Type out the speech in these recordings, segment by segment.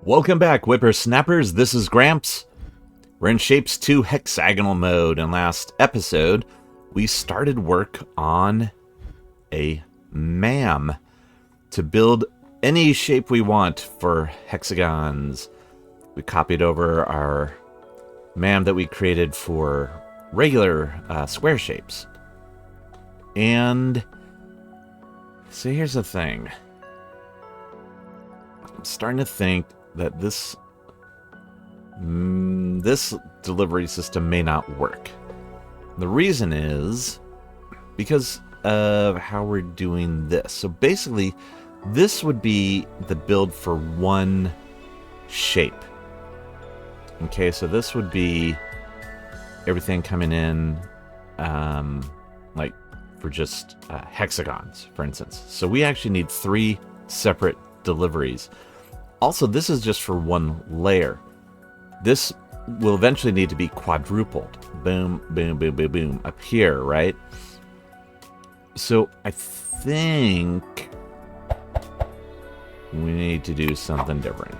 Welcome back, whippersnappers. This is Gramps. We're in Shapes 2 Hexagonal Mode, and last episode, we started work on a MAM to build any shape we want for hexagons. We copied over our MAM that we created for regular square shapes. And so here's the thing. I'm starting to think that this delivery system may not work. The reason is because of how we're doing this. So basically, this would be the build for one shape. Okay, so this would be everything coming in like for just hexagons, for instance. So we actually need 3 separate deliveries. Also, this is just for one layer. This will eventually need to be quadrupled. Boom, boom, boom, boom, boom. Up here, right? So I think we need to do something different.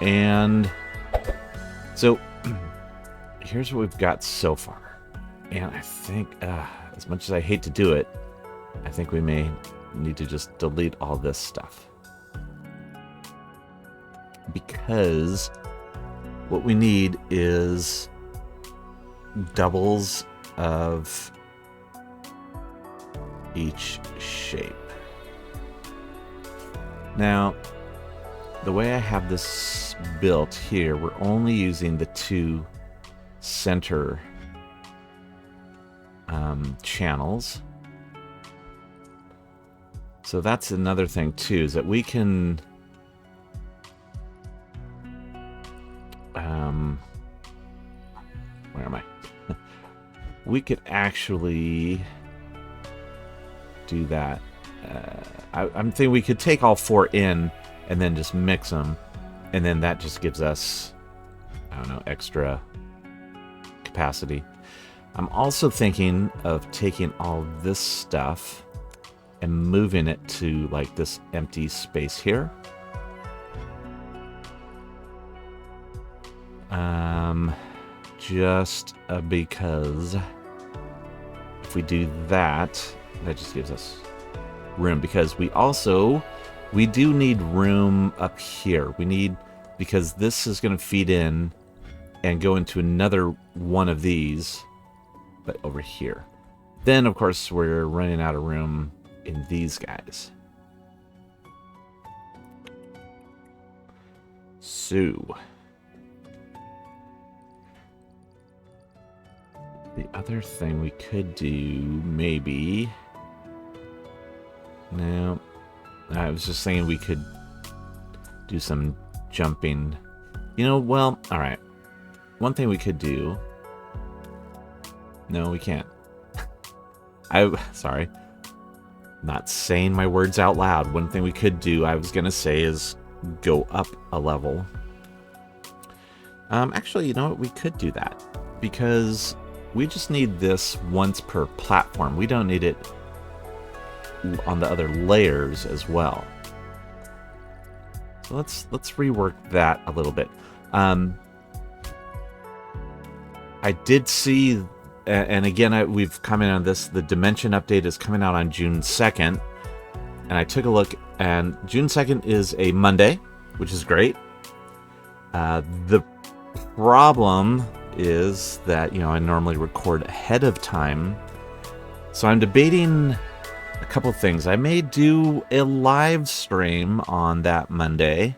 And so here's what we've got so far. And I think, as much as I hate to do it, I think we may need to just delete all this stuff. Because what we need is doubles of each shape. Now, the way I have this built here, we're only using the 2 center channels. So that's another thing too, is that we can where am I? We could actually do that. I'm thinking we could take all 4 in and then just mix them, and then that just gives us, I don't know, extra capacity. I'm also thinking of taking all this stuff and moving it to like this empty space here. Just because if we do that, that just gives us room, because we do need room up here. We need, because this is going to feed in and go into another one of these, but over here. Then, of course, we're running out of room in these guys. So the other thing we could do, maybe... No, I was just saying we could do some jumping. You know, well, alright. One thing we could do... No, we can't. Sorry. Not saying my words out loud. One thing we could do, I was going to say, is go up a level. Actually, you know what? We could do that. Because we just need this once per platform. We don't need it on the other layers as well. So let's rework that a little bit. I did see, and again, we've commented on this, the dimension update is coming out on June 2nd. And I took a look, and June 2nd is a Monday, which is great. The problem is that, you know, I normally record ahead of time. So I'm debating a couple things. I may do a live stream on that Monday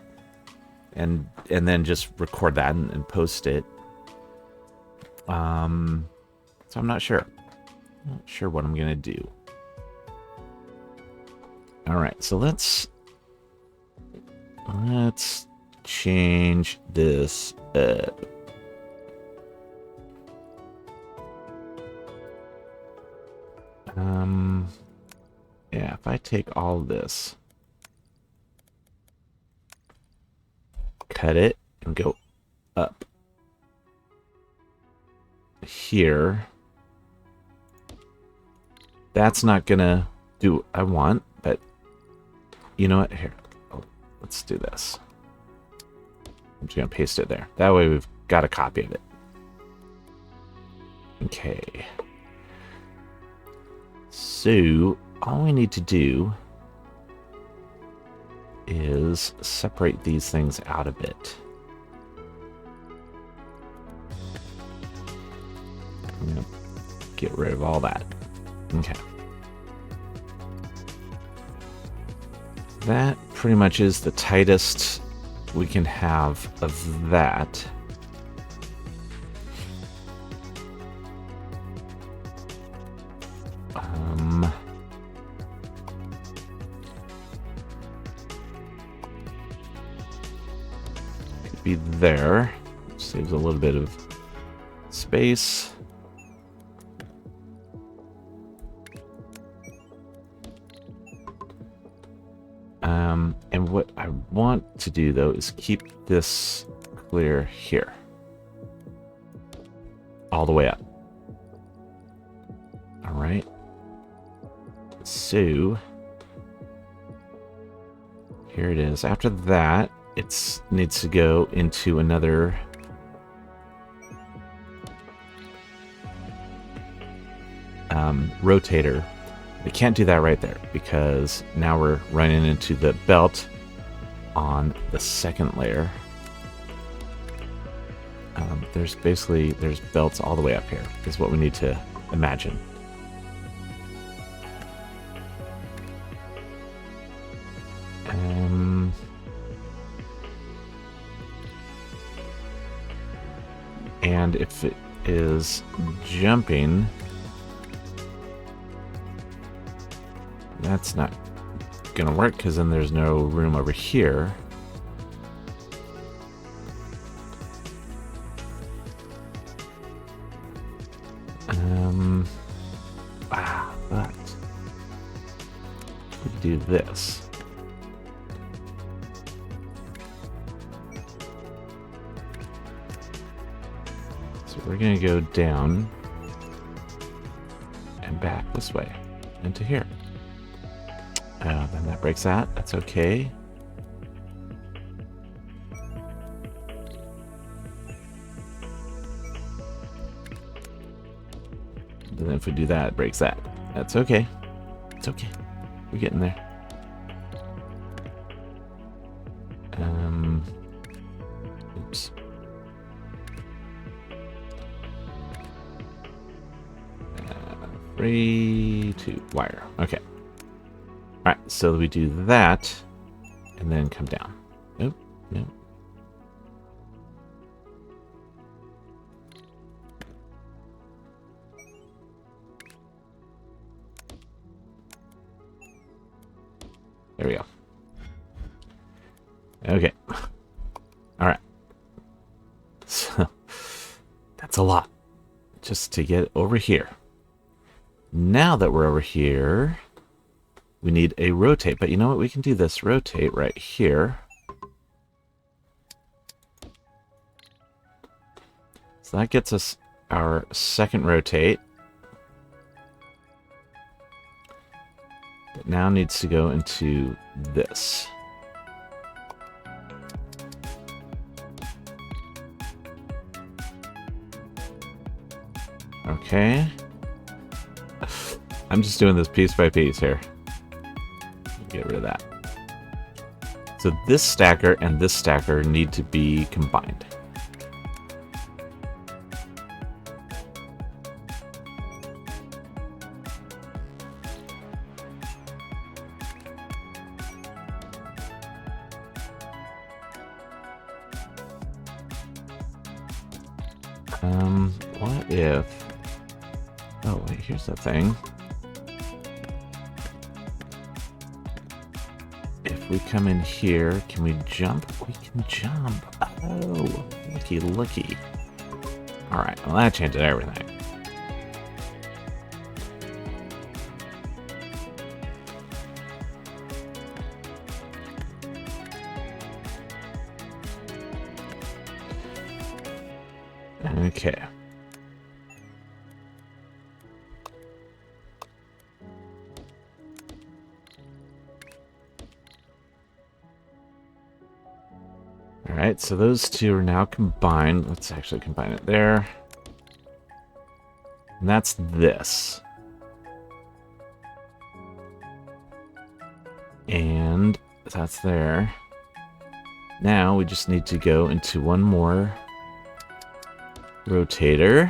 and then just record that and post it. So I'm not sure. Not sure what I'm gonna do. All right, so let's change this up. Yeah, if I take all this, cut it, and go up here, that's not gonna do what I want, but you know what? Here, let's do this. I'm just going to paste it there. That way we've got a copy of it. Okay. So all we need to do is separate these things out a bit. I'm going to get rid of all that. Okay. That pretty much is the tightest we can have of that. Could be there. Saves a little bit of space. And what I want to do, though, is keep this clear here. All the way up. All right. So, here it is. After that, it needs to go into another rotator. We can't do that right there because now we're running into the belt on the second layer. There's belts all the way up here is what we need to imagine. And if it is jumping, that's not gonna work because then there's no room over here. But we do this. So we're gonna go down and back this way into here. Then that breaks that. That's okay. Then if we do that, it breaks that. That's okay. It's okay. We're getting there. Oops. 3, 2, wire. Okay. Alright, so we do that, and then come down. Nope, nope. There we go. Okay. Alright. So, that's a lot. Just to get over here. Now that we're over here, we need a rotate. But you know what? We can do this rotate right here. So that gets us our second rotate. It now needs to go into this. Okay. I'm just doing this piece by piece here. Get rid of that. So this stacker and this stacker need to be combined. What if... Oh, wait, here's the thing. If we come in here, can we jump? We can jump. Oh, looky, looky. Alright, well that changes everything. Okay. Alright, so those two are now combined. Let's actually combine it there. And that's this. And that's there. Now we just need to go into one more rotator.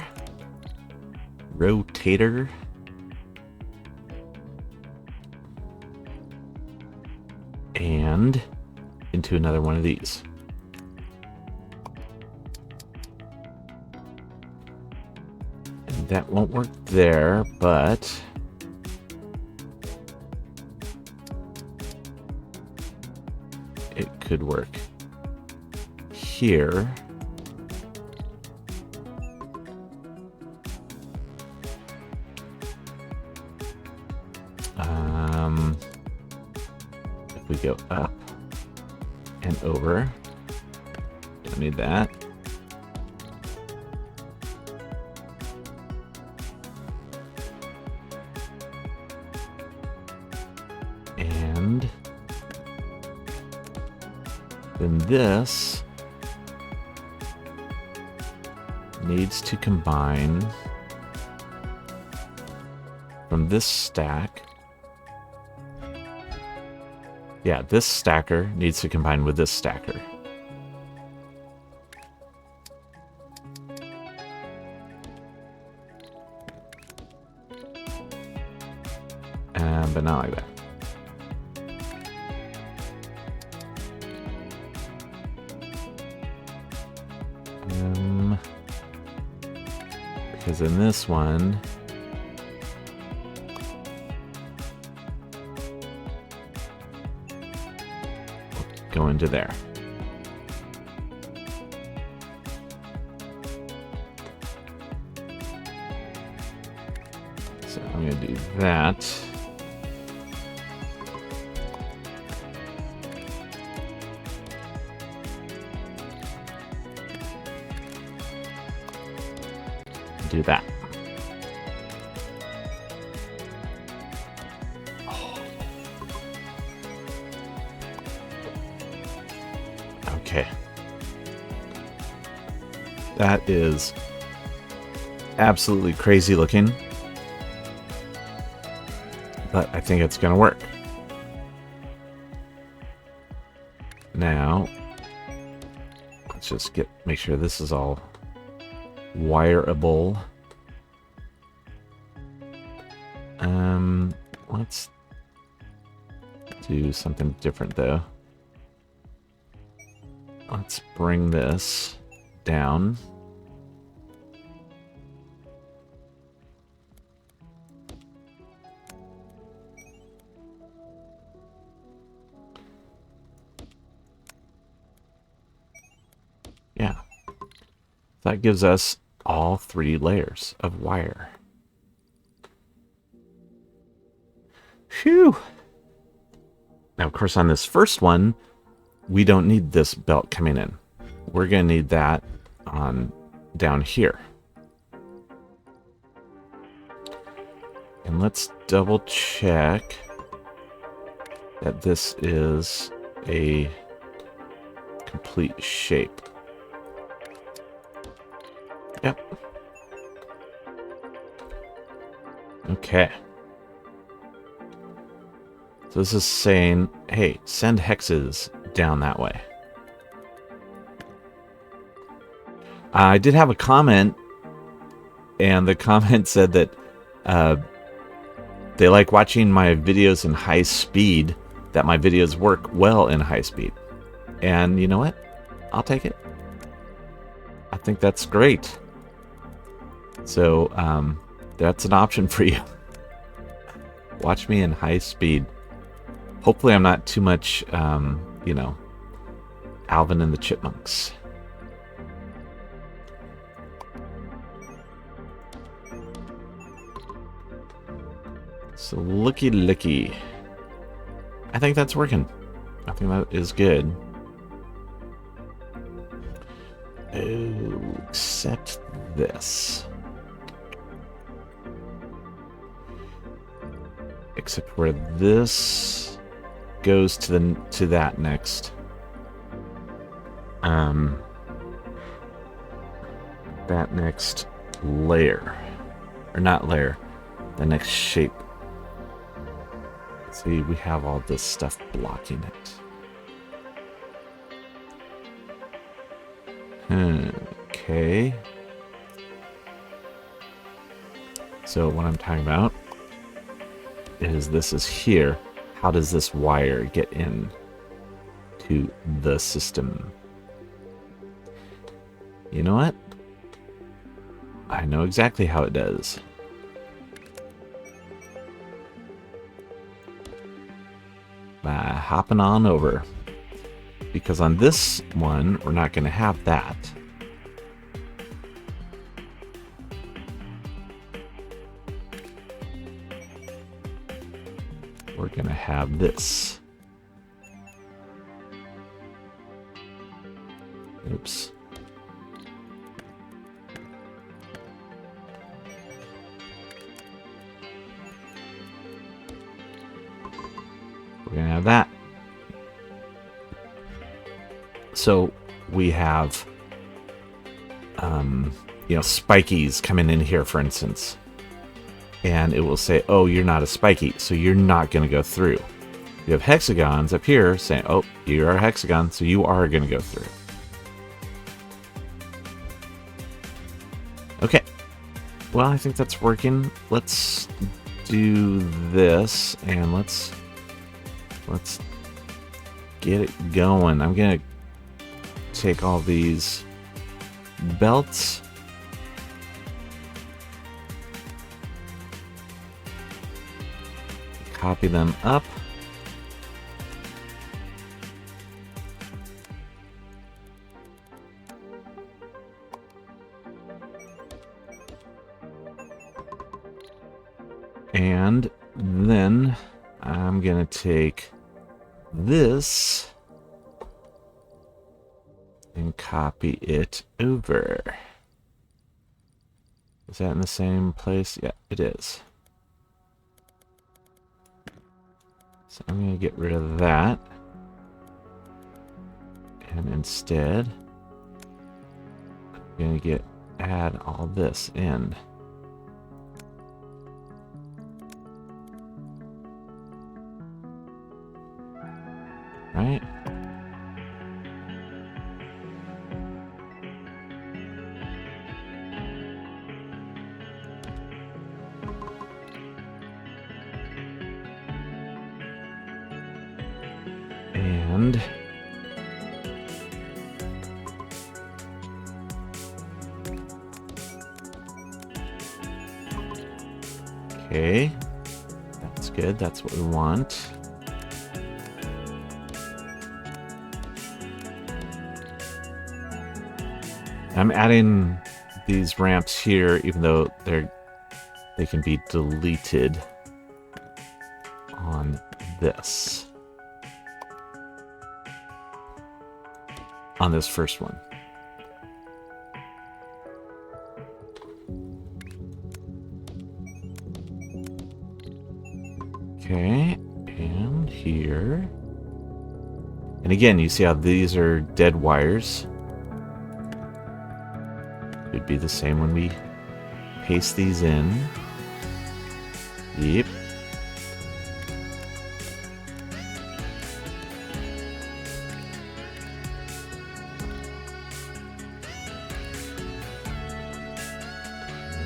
And into another one of these. And that won't work there, but it could work here. If we go up and over, don't need that. And then this needs to combine from this stack. Yeah, this stacker needs to combine with this stacker. But not like that. Because in this one, go into there. So I'm going to do that. Do that. Okay. That is absolutely crazy looking, but I think it's going to work. Now, let's just make sure this is all wireable. Let's do something different though. Let's bring this down. Yeah. That gives us all 3 layers of wire. Phew! Now, of course, on this first one, we don't need this belt coming in. We're going to need that on down here. And let's double check that this is a complete shape. Yep. Okay. So this is saying, hey, send hexes down that way. I did have a comment, and the comment said that they like watching my videos in high speed, that my videos work well in high speed. And you know what? I'll take it. I think that's great. So that's an option for you. Watch me in high speed. Hopefully I'm not too much, you know, Alvin and the Chipmunks. So looky. I think that's working. I think that is good. Oh, except this. Except where this goes to that next. that next layer, or not layer, the next shape. See, we have all this stuff blocking it. Okay. So what I'm talking about is this is here. How does this wire get in to the system? You know what? I know exactly how it does. By hopping on over. Because on this one, we're not going to have that. We're going to have this. Oops. We're going to have that. So we have, you know, spikies coming in here, for instance. And it will say, oh, you're not a spiky, so you're not going to go through. You have hexagons up here saying, oh, you are a hexagon, so you are going to go through. Okay. Well, I think that's working. Let's do this, and let's get it going. I'm going to take all these belts. Copy them up. And then I'm going to take this and copy it over. Is that in the same place? Yeah, it is. So I'm going to get rid of that. And instead, I'm going to add all this in. Right? And okay, that's good. That's what we want. I'm adding these ramps here, even though they can be deleted on this. On this first one. Okay, and here. And again, you see how these are dead wires. It'd be the same when we paste these in. Yep.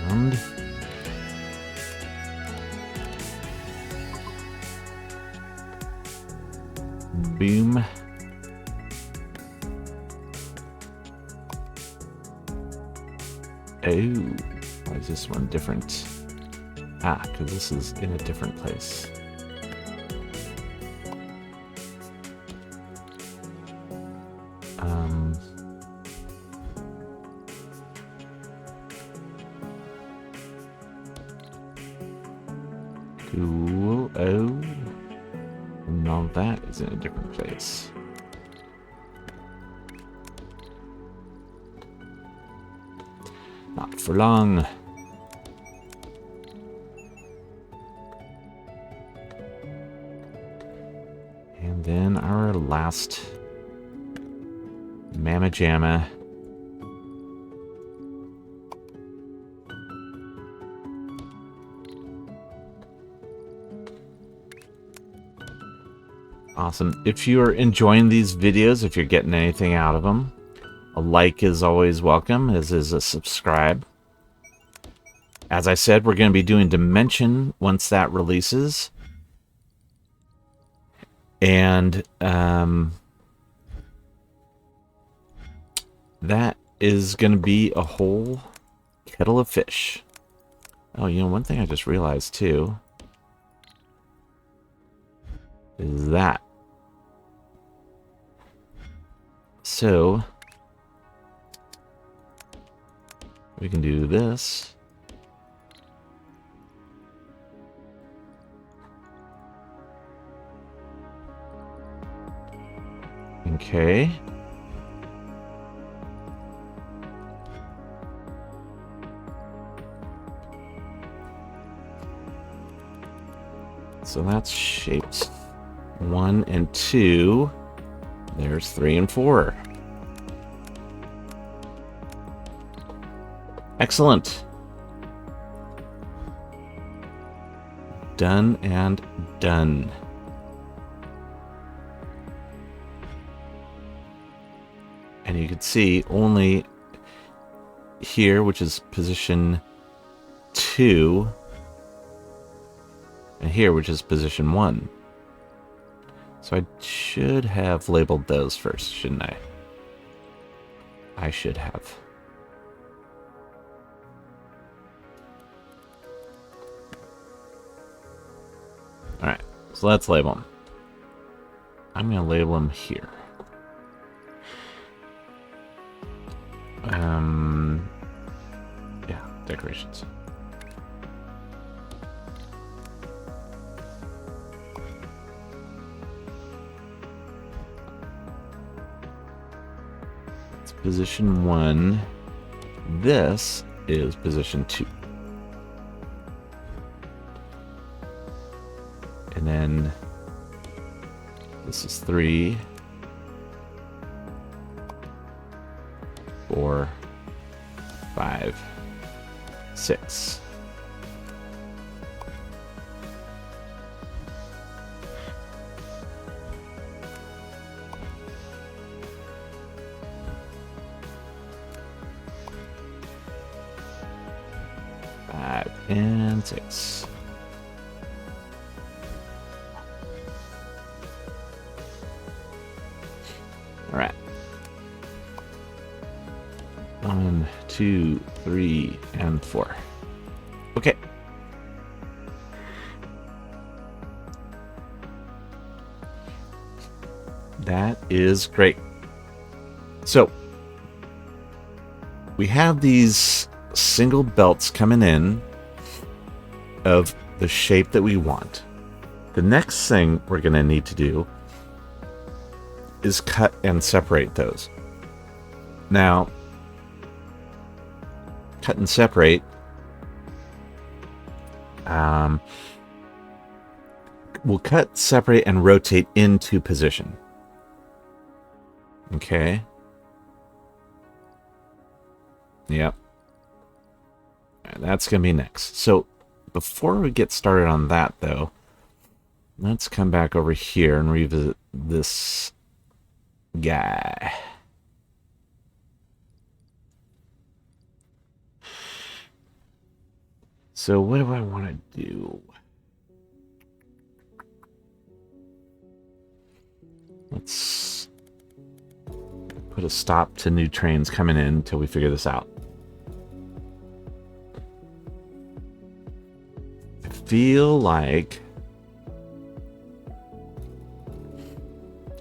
And boom. Oh, why is this one different? Ah, because this is in a different place. Cool. Oh, and all that is in a different place. Not for long. And then our last Mamma Jamma. Awesome. If you're enjoying these videos, if you're getting anything out of them, a like is always welcome, as is a subscribe. As I said, we're going to be doing Dimension once that releases. And that is going to be a whole kettle of fish. Oh, you know, one thing I just realized too is that. So we can do this. Okay. So that's shapes 1 and 2. There's 3 and 4. Excellent. Done and done. And you can see only here, which is position 2, and here, which is position 1. So I should have labeled those first, shouldn't I? I should have. Alright, so let's label them. I'm going to label them here. Yeah, decorations. It's position 1. This is position 2. And then this is 3, 4, 5, 6. And 6. All right. 1, 2, 3, and 4. Okay. That is great. So we have these single belts coming in of the shape that we want. The next thing we're going to need to do is cut and separate those. Now, cut and separate, we'll cut, separate, and rotate into position. Okay. Yep. That's going to be next. So before we get started on that, though, let's come back over here and revisit this guy. So what do I want to do? Let's put a stop to new trains coming in until we figure this out. I feel like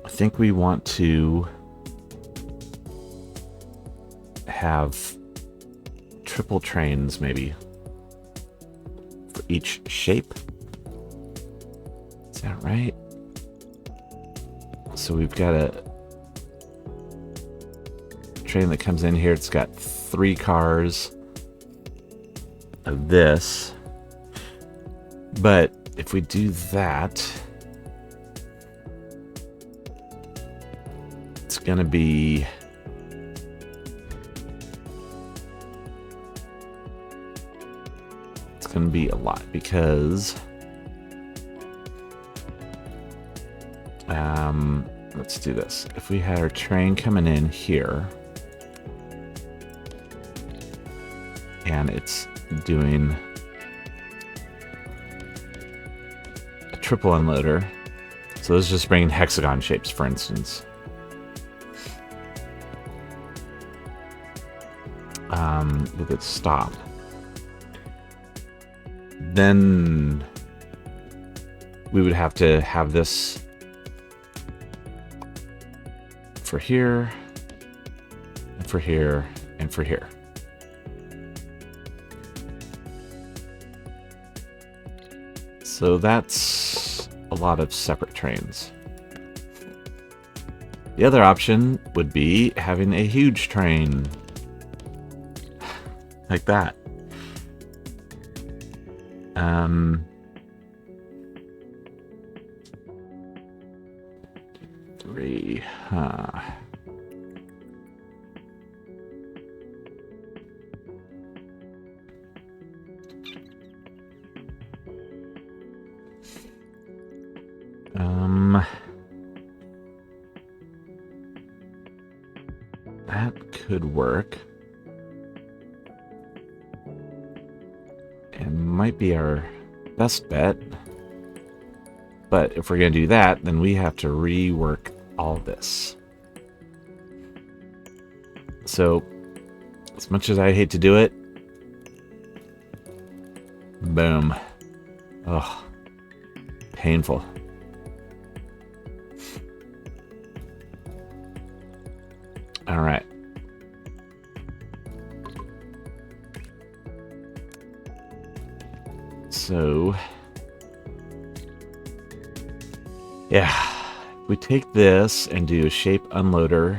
I think we want to have triple trains maybe for each shape. Is that right? So we've got a train that comes in here. It's got 3 cars of this. But if we do that, it's going to be going to be a lot because let's do this. If we had our train coming in here and it's doing a triple unloader, so this is just bringing hexagon shapes, for instance. With its stop, then we would have to have this for here, and for here, and for here. So that's a lot of separate trains. The other option would be having a huge train. Like that. Three, that could work. And might be our best bet. But if we're going to do that, then we have to rework all this. So, as much as I hate to do it, boom. Ugh. Painful. All right. So, yeah, we take this and do a shape unloader.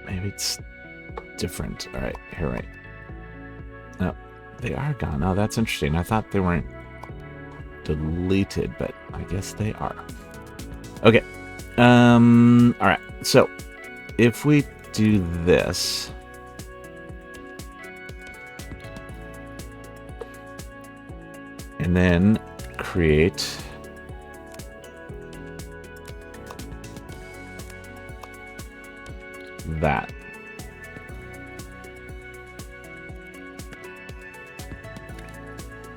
Maybe it's different. All right, here, right. No. They are gone. Oh, that's interesting. I thought they weren't deleted, but I guess they are. Okay. All right. So, if we do this, and then create that.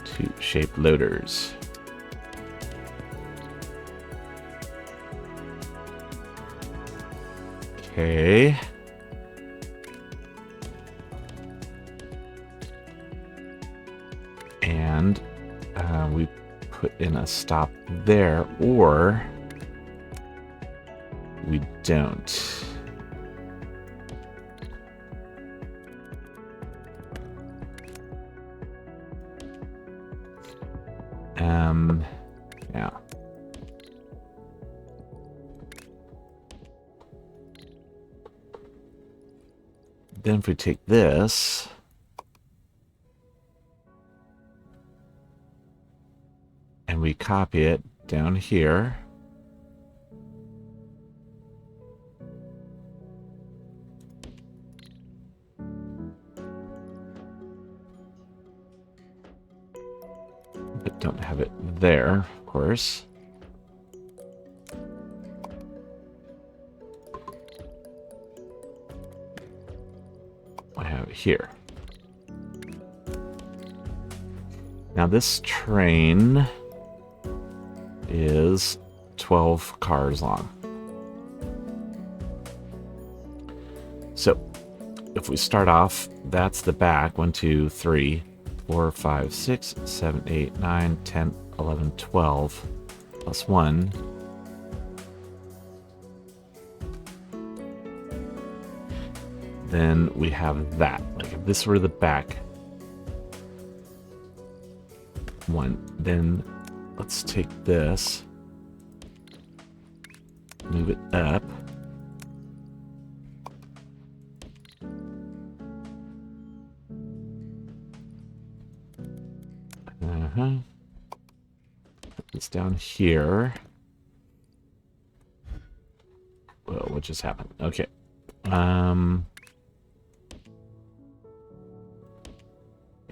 Two shape loaders. Okay. And we put in a stop there, or we don't. Yeah. Then if we take this and we copy it down here, but don't have it there, of course. I have it here. Now this train is 12 cars long. So if we start off, that's the back. 1, 2, 3, 4, 5, 6, 7, 8, 9, 10, 11, 12, plus 1. Then we have that. Like if this were the back one, then let's take this, move it up. Put this down here. Whoa, what just happened? Okay. And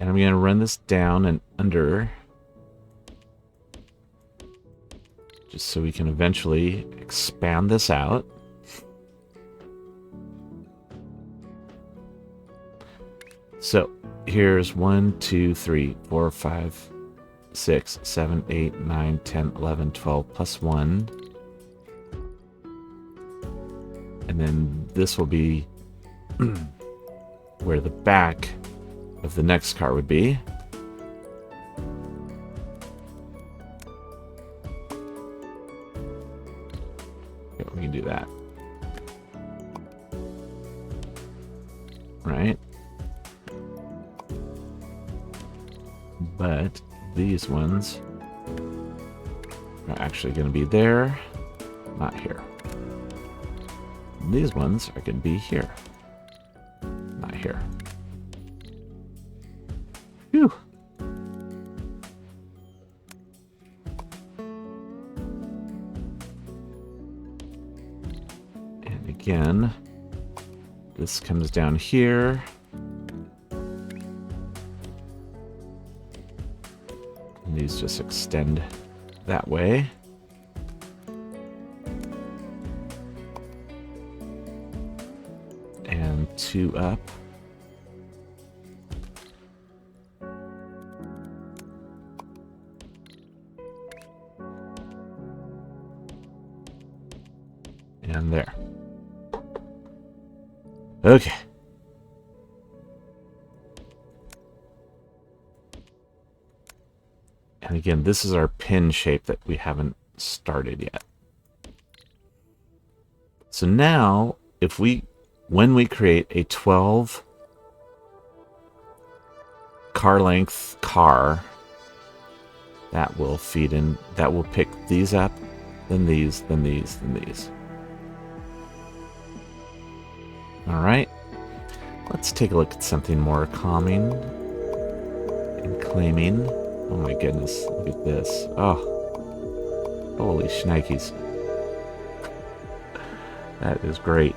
I'm going to run this down and under, just so we can eventually expand this out. So here's 1, 2, 3, 4, 5, 6, 7, 8, 9, 10, 11, 12, plus 1. And then this will be where the back of the next car would be. Okay, we can do that. Right? But these ones are actually going to be there, not here. And these ones are going to be here, not here. Phew. And again, this comes down here. And these just extend that way. And 2 up. And there. Okay. And again, this is our pin shape that we haven't started yet. So now, when we create a 12 car length car, that will feed in, that will pick these up, then these, then these, then these. All right, let's take a look at something more calming and claiming. Oh my goodness, look at this. Oh, holy shnikes. That is great.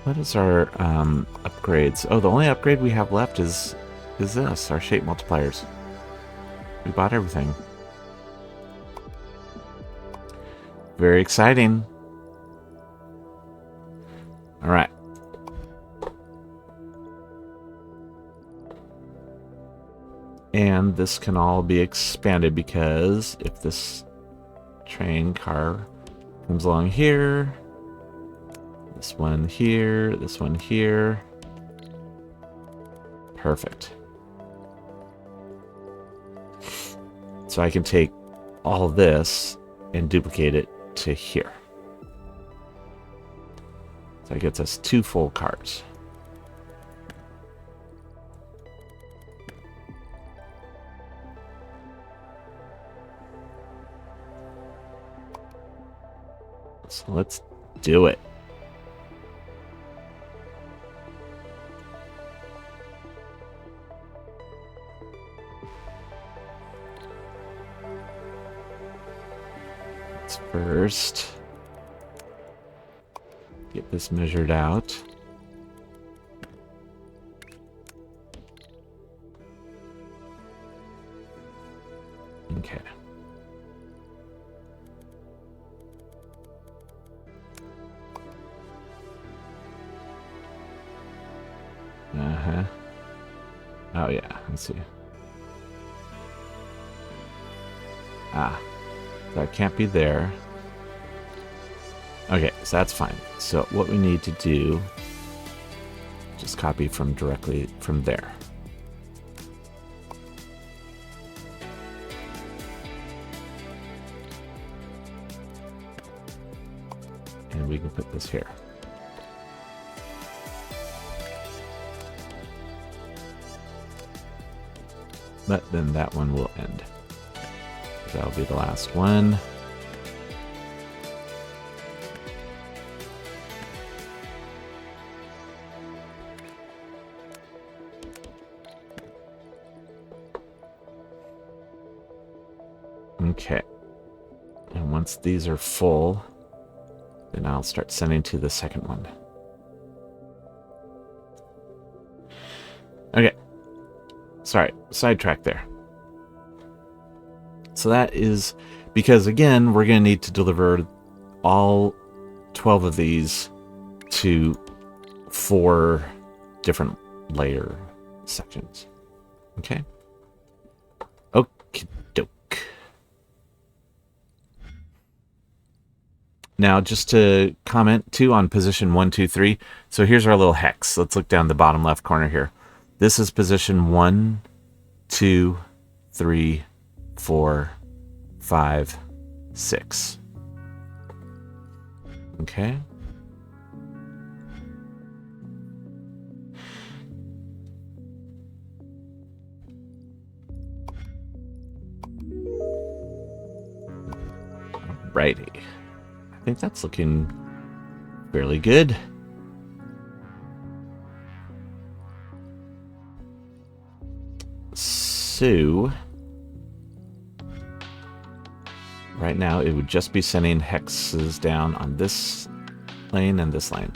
What is our upgrades? Oh, the only upgrade we have left is this, our shape multipliers. We bought everything. Very exciting. All right. And this can all be expanded because if this train car comes along here, this one here, this one here. Perfect. So I can take all this and duplicate it to here. So that gets us 2 full cars. So let's do it. Let's first get this measured out. Okay. Oh yeah, let's see. Ah, that can't be there. Okay, so that's fine. So what we need to do, just copy from directly from there. And we can put this here. But then that one will end. That'll be the last one. Okay. And once these are full, then I'll start sending to the second one. Okay. Sorry, sidetrack there. So that is because, again, we're going to need to deliver all 12 of these to 4 different layer sections. Okay? Okie doke. Now, just to comment, too, on position 1, 2, 3. So here's our little hex. Let's look down the bottom left corner here. This is position 1, 2, 3, 4, 5, 6. Okay. Alrighty. I think that's looking fairly good. So, right now it would just be sending hexes down on this lane and this lane.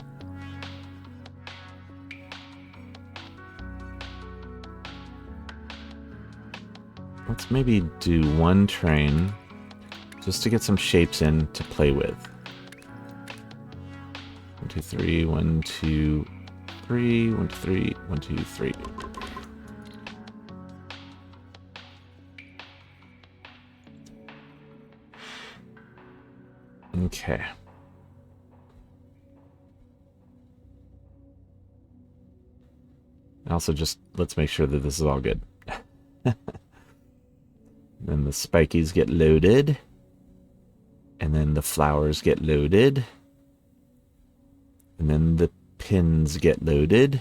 Let's maybe do one train just to get some shapes in to play with. 1, 2, 3, 1, 2, 3, 1, 2, 3, 1, 2, 3. Okay. Also, just let's make sure that this is all good. Then the spikies get loaded. And then the flowers get loaded. And then the pins get loaded.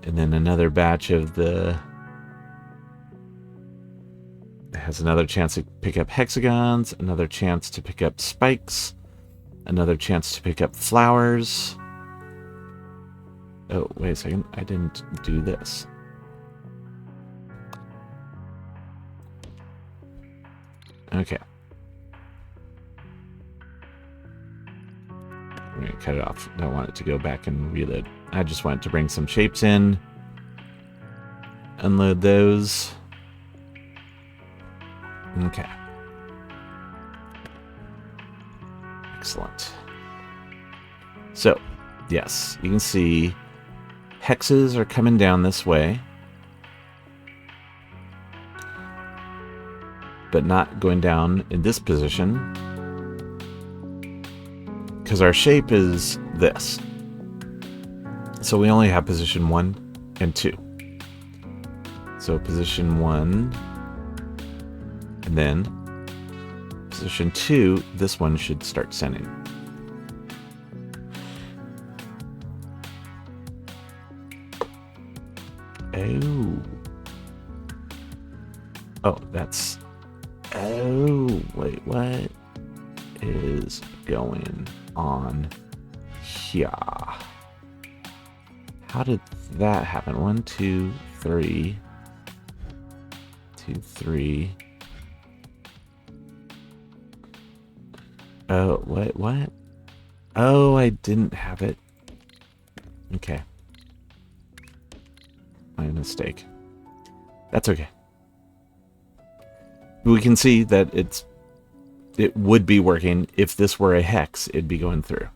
And then another batch of the... It has another chance to pick up hexagons, another chance to pick up spikes, another chance to pick up flowers. Oh, wait a second. I didn't do this. Okay. I'm going to cut it off. I don't want it to go back and reload. I just want to bring some shapes in. Unload those. Okay. Excellent. So, yes, you can see hexes are coming down this way, but not going down in this position because our shape is this. So we only have position 1 and 2. So position 1, and then position 2, this one should start sending. Oh, that's... Oh, wait, what is going on here? How did that happen? 1, 2, 3. 2, 3. Oh, wait, what? Oh, I didn't have it. Okay. My mistake. That's okay. We can see that it would be working. If this were a hex, it'd be going through.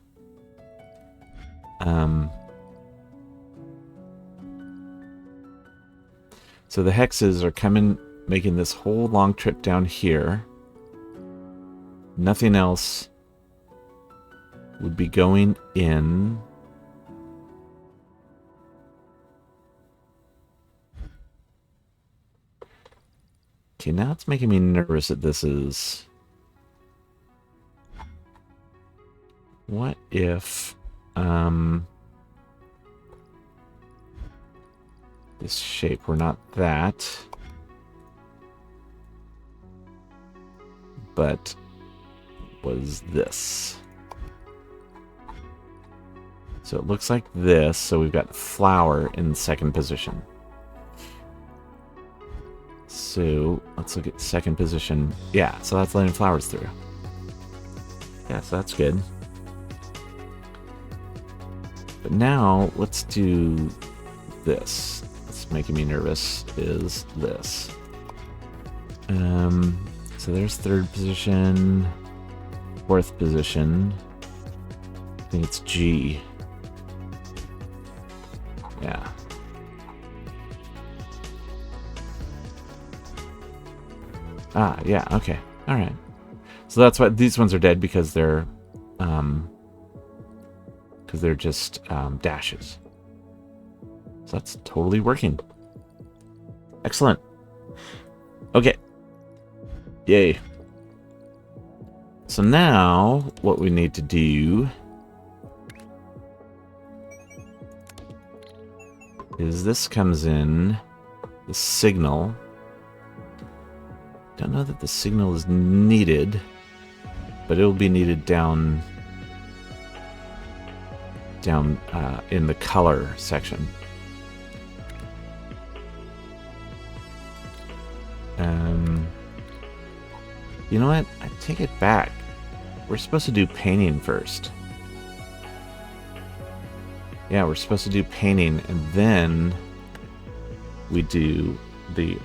So the hexes are coming, making this whole long trip down here. Nothing else would be going in. Okay, now it's making me nervous that this is... What if... this shape were not that, but was this. So it looks like this, so we've got flower in the second position. So Let's look at second position. Yeah, so that's letting flowers through. Yeah, so that's good. But now let's do this. What's making me nervous is this. So there's third position, fourth position. I think it's G. Yeah. Ah, yeah, okay. All right. So that's why these ones are dead, because they're just dashes. So that's totally working. Excellent. Okay. Yay. So now what we need to do is this comes in the signal. Don't know that the signal is needed, but it will be needed down in the color section. You know what? I take it back. We're supposed to do painting first. Yeah, we're supposed to do painting, and then we do the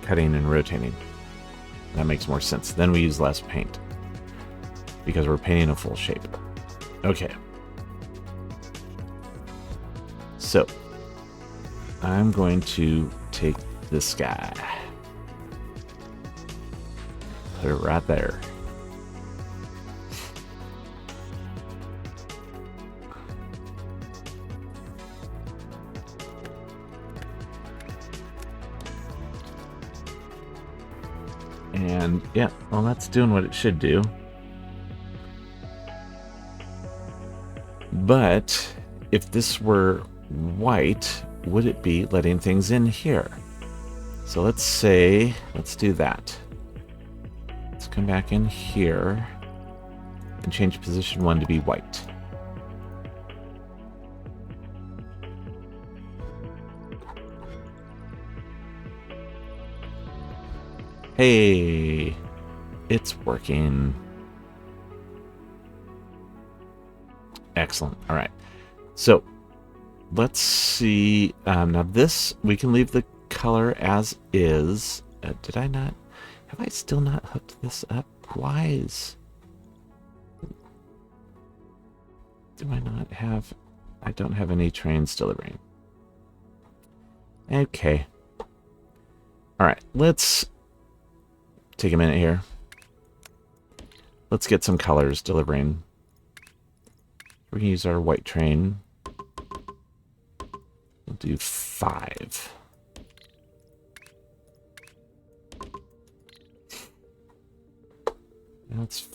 cutting and rotating. That makes more sense. Then we use less paint because we're painting a full shape. Okay. So I'm going to take this guy, put it right there. And yeah, well, that's doing what it should do. But if this were white, would it be letting things in here? So let's do that. Let's come back in here and change position 1 to be white. Hey, it's working. Excellent. All right. So let's see. Now this, we can leave the color as is. Did I not? Have I still not hooked this up? Why do I not have? I don't have any trains delivering. Okay. All right. Let's take a minute here. Let's get some colors delivering. We're going to use our white train. We'll do 5. And that's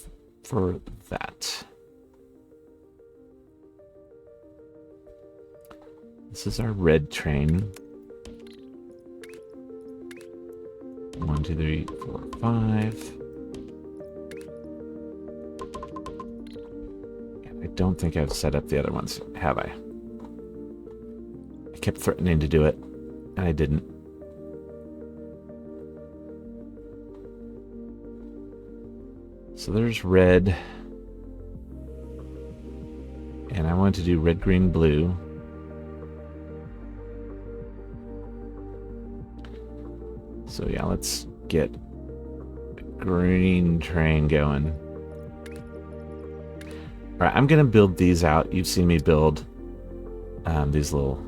for that. This is our red train. 1, 2, 3, 4, 5. I don't think I've set up the other ones, have I? I kept threatening to do it, and I didn't. So there's red. And I want to do red, green, blue. So yeah, let's get the green train going. All right, I'm going to build these out. You've seen me build these little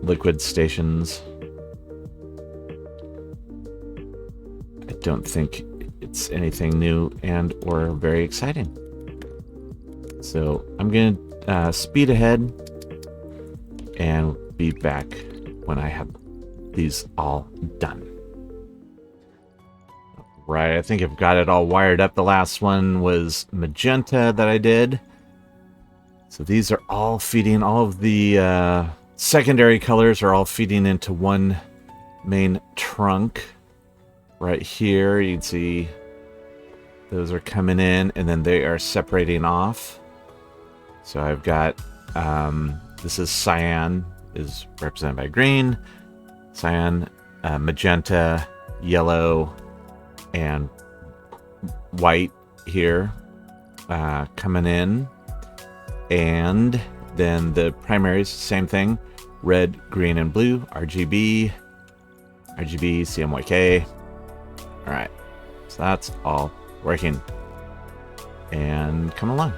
liquid stations. I don't think it's anything new and or very exciting. So I'm going to speed ahead and be back when I have these all done. Right, I think I've got it all wired up. The last one was magenta that I did. So these are all feeding, all of the secondary colors are all feeding into one main trunk. Right here, you can see those are coming in and then they are separating off. So I've got, this is cyan, is represented by green, cyan, magenta, yellow, and white here coming in. And then the primaries, same thing, red, green, and blue, RGB, CMYK. All right, so that's all working and coming along.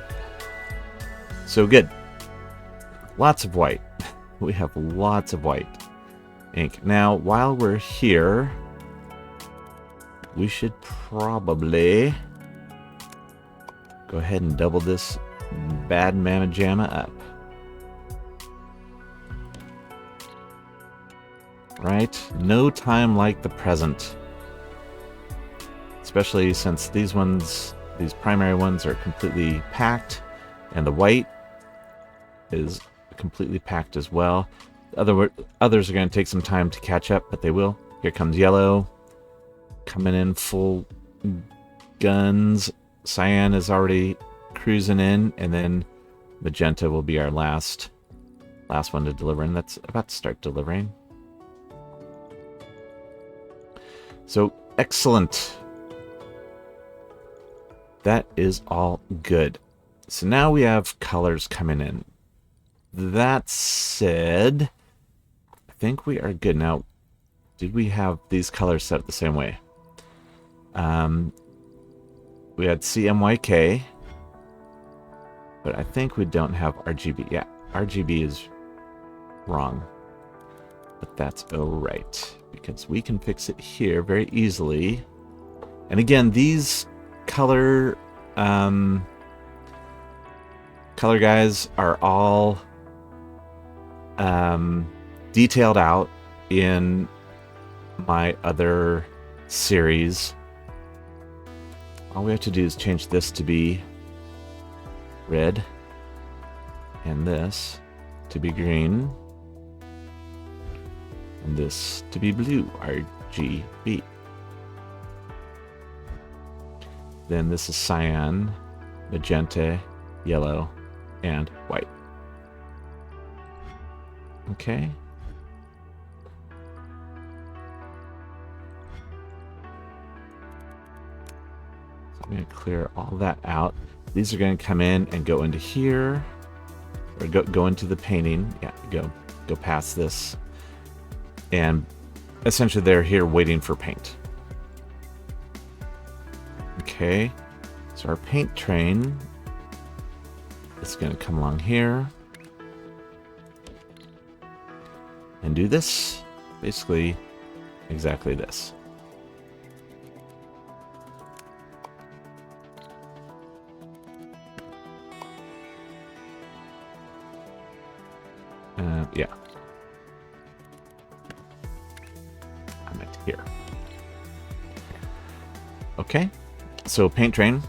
So good. Lots of white. We have lots of white ink. Now, while we're here, we should probably go ahead and double this bad mamma jamma up. Right? No time like the present. Especially since these primary ones are completely packed, and the white is completely packed as well. Others are going to take some time to catch up, but they will. Here comes yellow, coming in full guns. Cyan is already cruising in, and then magenta will be our last one to deliver, and that's about to start delivering. So excellent. That is all good. So now we have colors coming in. That said, I think we are good. Now, did we have these colors set the same way? We had CMYK, but I think we don't have RGB. Yeah, RGB is wrong, but that's all right, because we can fix it here very easily. And again, these color guys are all detailed out in my other series. All we have to do is change this to be red and this to be green and this to be blue, RGB. Then this is cyan, magenta, yellow, and white. Okay. So I'm going to clear all that out. These are going to come in and go into here, or go into the painting. Yeah, go past this. And essentially they're here waiting for paint. Okay, so our paint train is going to come along here and do this, basically exactly this. Yeah. I meant here. Okay. So paint train,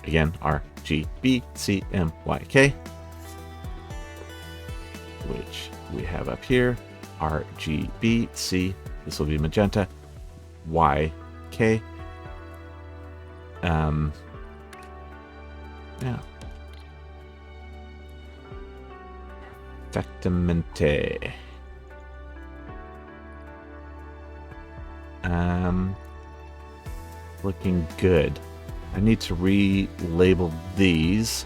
again, RGBCMYK, which we have up here, RGBC, this will be magenta, YK. Yeah. Perfectamente. Looking good. I need to relabel these.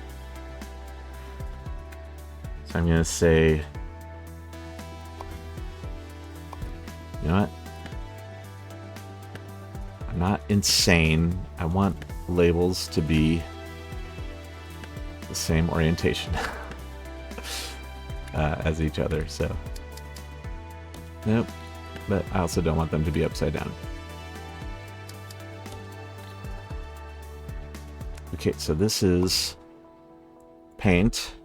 So I'm going to say, you know what? I'm not insane. I want labels to be the same orientation as each other. So, nope. But I also don't want them to be upside down. Okay, so this is paint,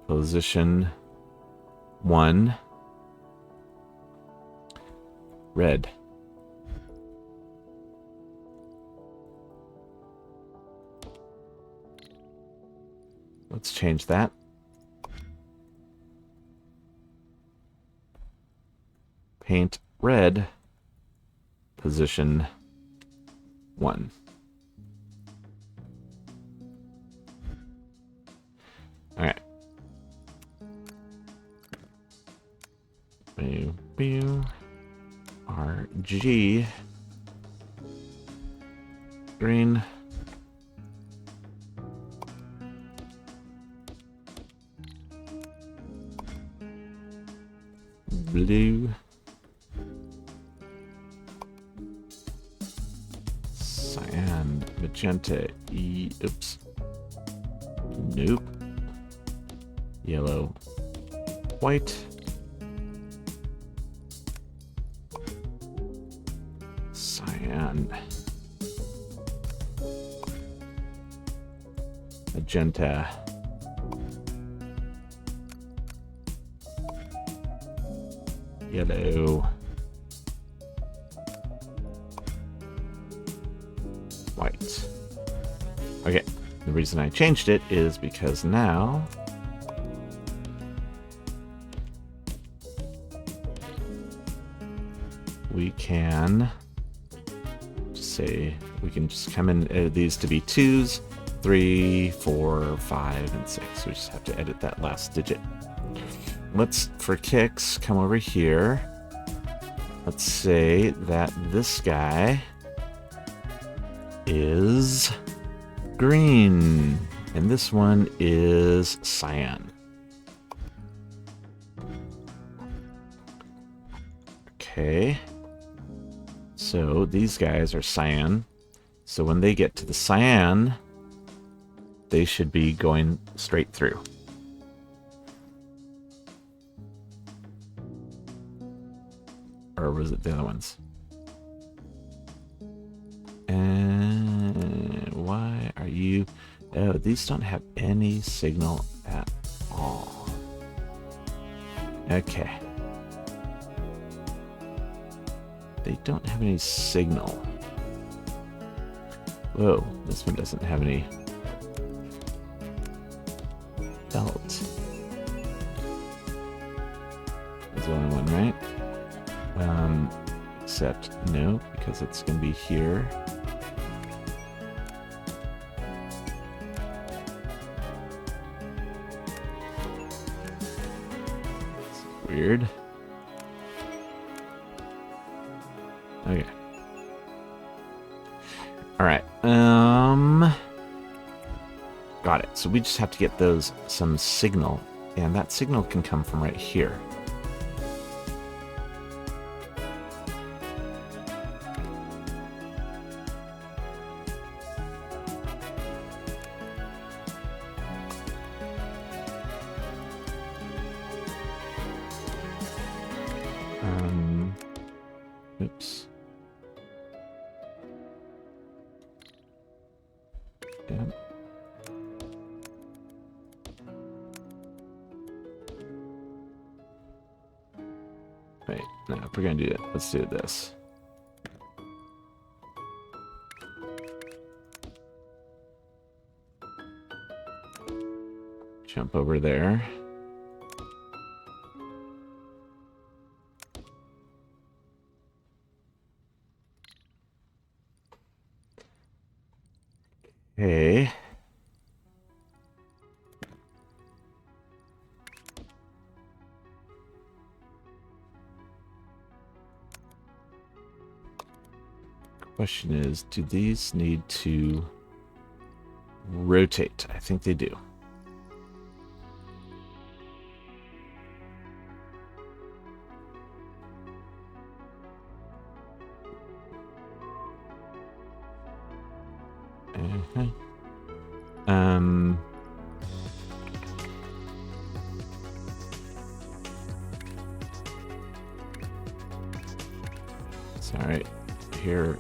position 1, red. Let's change that. Paint red, position 1. All right. W, R, G, green, blue, cyan, magenta, oops, nope, yellow, white, cyan, magenta, yellow, white. Okay, the reason I changed it is because now we can just say, we can just come in, edit these to be 2s, 3, 4, 5, and 6. We just have to edit that last digit. Let's, for kicks, come over here. Let's say that this guy is green, and this one is cyan. Okay. So these guys are cyan. So when they get to the cyan, they should be going straight through. Or was it the other ones? And why are you... Oh, these don't have any signal at all. Okay. They don't have any signal. Whoa, this one doesn't have any belt. That's the only one, right? Except no, because it's going to be here. It's weird. Okay. All right. Got it. So we just have to get those some signal, and that signal can come from right here. Oops. Damn. Wait, no, if we're gonna do it, let's do this. Jump over there. Okay. Question is, do these need to rotate? I think they do. Sorry, here.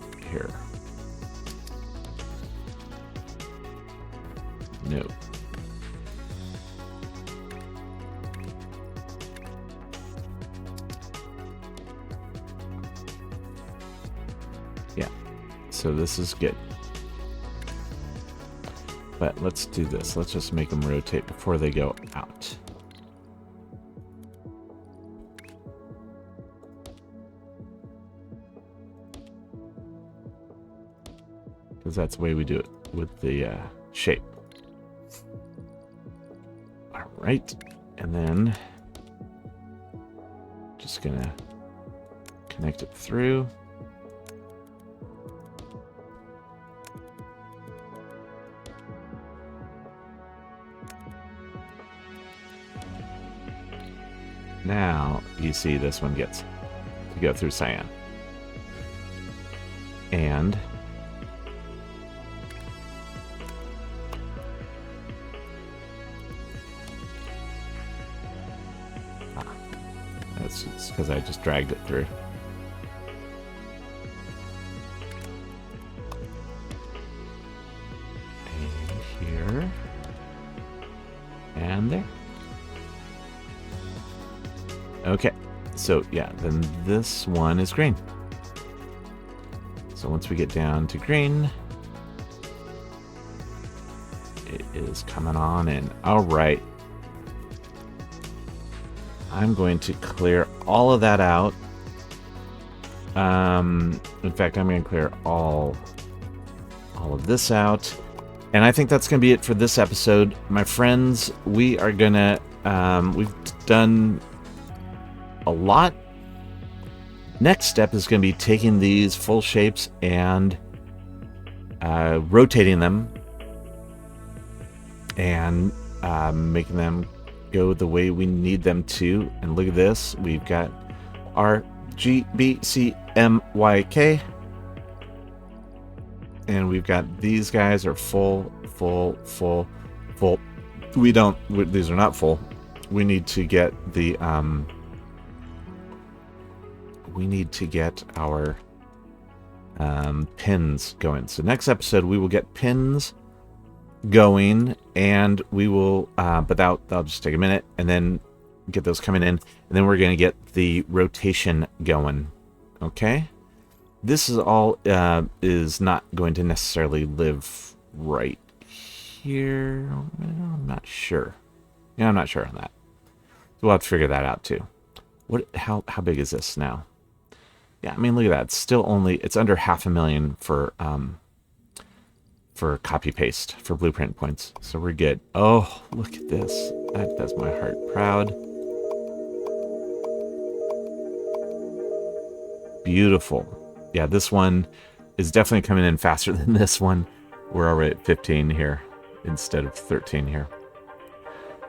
No. Yeah, so this is good. But let's do this. Let's just make them rotate before they go out. Because that's the way we do it with the shape. All right, and then just gonna connect it through. Now you see this one gets to go through cyan. And that's just because I just dragged it through. And here. And there. Okay, so yeah, then this one is green. So once we get down to green, it is coming on in. All right. I'm going to clear all of that out. In fact, I'm going to clear all of this out. And I think that's going to be it for this episode. My friends, we are going to, we've done a lot. Next step is going to be taking these full shapes and rotating them and making them go the way we need them to. And look at this. We've got our GBCMYK. And we've got these guys are full. These are not full. We need to get the our pins going. So next episode we will get pins going, and we will but that'll just take a minute, and then get those coming in, and then we're going to get the rotation going. Okay, this is all is not going to necessarily live right here. I'm not sure. Yeah, I'm not sure on that. So we'll have to figure that out too. How big is this now? Yeah, I mean, look at that. It's still it's under 500,000 for copy paste, for blueprint points. So we're good. Oh, look at this. That does my heart proud. Beautiful. Yeah, this one is definitely coming in faster than this one. We're already at 15 here instead of 13 here.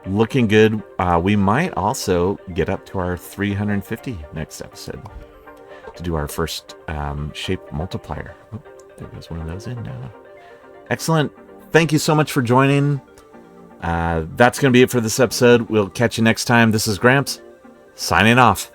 Looking good. We might also get up to our 350 next episode to do our first shape multiplier. Oh, there goes one of those in now. Excellent. Thank you so much for joining. That's going to be it for this episode. We'll catch you next time. This is Gramps, signing off.